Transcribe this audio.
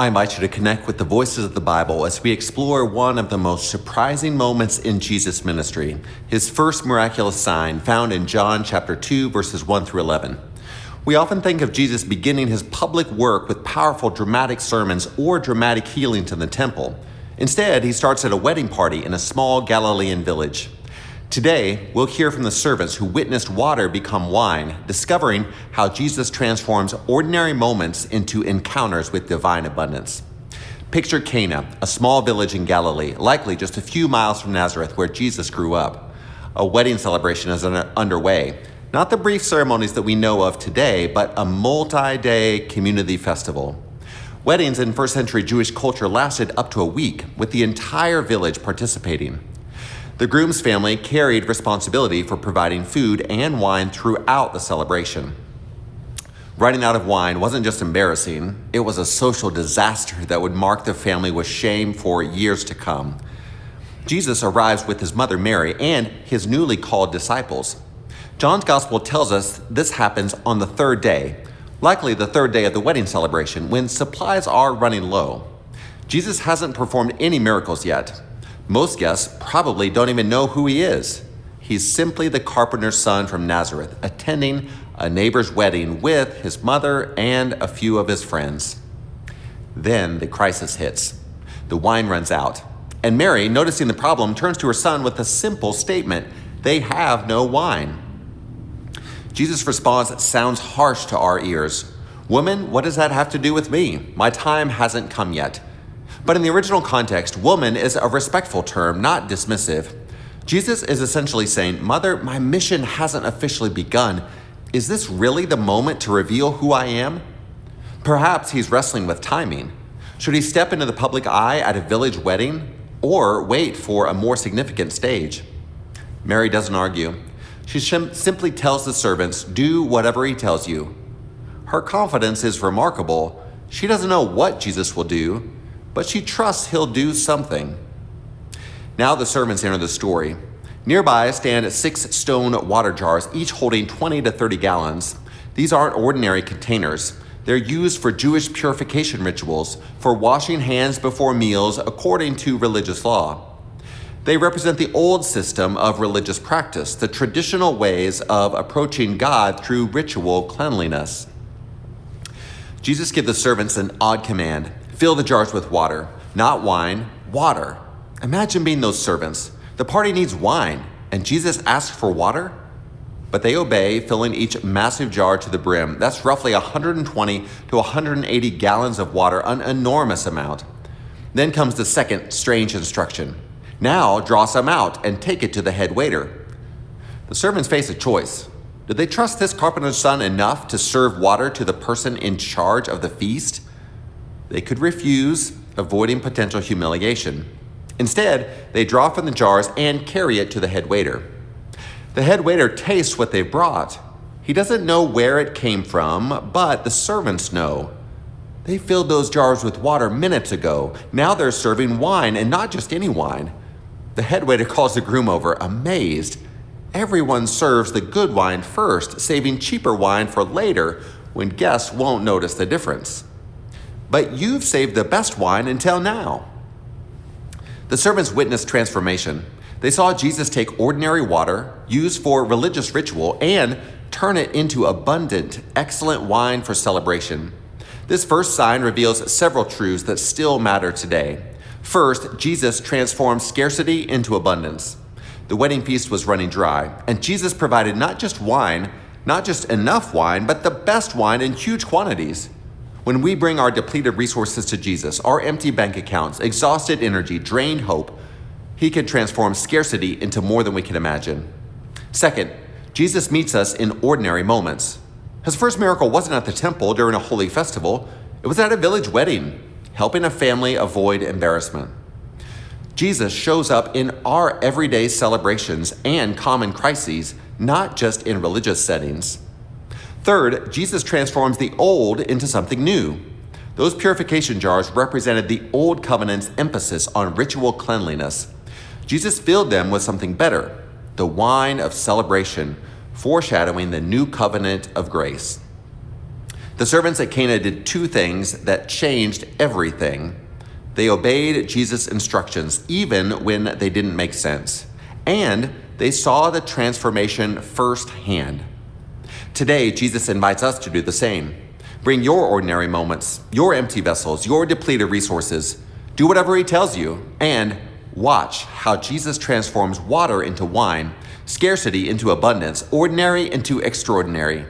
I invite you to connect with the voices of the Bible as we explore one of the most surprising moments in Jesus' ministry, his first miraculous sign found in John chapter 2, verses 1 through 11. We often think of Jesus beginning his public work with powerful dramatic sermons or dramatic healings in the temple. Instead, he starts at a wedding party in a small Galilean village. Today, we'll hear from the servants who witnessed water become wine, discovering how Jesus transforms ordinary moments into encounters with divine abundance. Picture Cana, a small village in Galilee, likely just a few miles from Nazareth, where Jesus grew up. A wedding celebration is underway. Not the brief ceremonies that we know of today, but a multi-day community festival. Weddings in first century Jewish culture lasted up to a week, with the entire village participating. The groom's family carried responsibility for providing food and wine throughout the celebration. Running out of wine wasn't just embarrassing, it was a social disaster that would mark the family with shame for years to come. Jesus arrives with his mother Mary and his newly called disciples. John's gospel tells us this happens on the third day, likely the third day of the wedding celebration, when supplies are running low. Jesus hasn't performed any miracles yet. Most guests probably don't even know who he is. He's simply the carpenter's son from Nazareth, attending a neighbor's wedding with his mother and a few of his friends. Then the crisis hits. The wine runs out, and Mary, noticing the problem, turns to her son with a simple statement: "They have no wine." Jesus' response sounds harsh to our ears. "Woman, what does that have to do with me? My time hasn't come yet." But in the original context, woman is a respectful term, not dismissive. Jesus is essentially saying, "Mother, my mission hasn't officially begun. Is this really the moment to reveal who I am?" Perhaps he's wrestling with timing. Should he step into the public eye at a village wedding or wait for a more significant stage? Mary doesn't argue. She simply tells the servants, "Do whatever he tells you." Her confidence is remarkable. She doesn't know what Jesus will do, but she trusts he'll do something. Now the servants enter the story. Nearby stand 6 stone water jars, each holding 20 to 30 gallons. These aren't ordinary containers. They're used for Jewish purification rituals, for washing hands before meals according to religious law. They represent the old system of religious practice, the traditional ways of approaching God through ritual cleanliness. Jesus gives the servants an odd command: fill the jars with water, not wine, water. Imagine being those servants. The party needs wine, and Jesus asks for water? But they obey, filling each massive jar to the brim. That's roughly 120 to 180 gallons of water, an enormous amount. Then comes the second strange instruction. Now draw some out and take it to the head waiter. The servants face a choice. Did they trust this carpenter's son enough to serve water to the person in charge of the feast? They could refuse, avoiding potential humiliation. Instead, they draw from the jars and carry it to the head waiter. The head waiter tastes what they've brought. He doesn't know where it came from, but the servants know. They filled those jars with water minutes ago. Now they're serving wine, and not just any wine. The head waiter calls the groom over, amazed. Everyone serves the good wine first, saving cheaper wine for later when guests won't notice the difference. But you've saved the best wine until now. The servants witnessed transformation. They saw Jesus take ordinary water, used for religious ritual, and turn it into abundant, excellent wine for celebration. This first sign reveals several truths that still matter today. First, Jesus transformed scarcity into abundance. The wedding feast was running dry, and Jesus provided not just wine, not just enough wine, but the best wine in huge quantities. When we bring our depleted resources to Jesus, our empty bank accounts, exhausted energy, drained hope, he can transform scarcity into more than we can imagine. Second, Jesus meets us in ordinary moments. His first miracle wasn't at the temple during a holy festival. It was at a village wedding, helping a family avoid embarrassment. Jesus shows up in our everyday celebrations and common crises, not just in religious settings. Third, Jesus transforms the old into something new. Those purification jars represented the old covenant's emphasis on ritual cleanliness. Jesus filled them with something better, the wine of celebration, foreshadowing the new covenant of grace. The servants at Cana did two things that changed everything. They obeyed Jesus' instructions even when they didn't make sense, and they saw the transformation firsthand. Today, Jesus invites us to do the same. Bring your ordinary moments, your empty vessels, your depleted resources. Do whatever he tells you, and watch how Jesus transforms water into wine, scarcity into abundance, ordinary into extraordinary.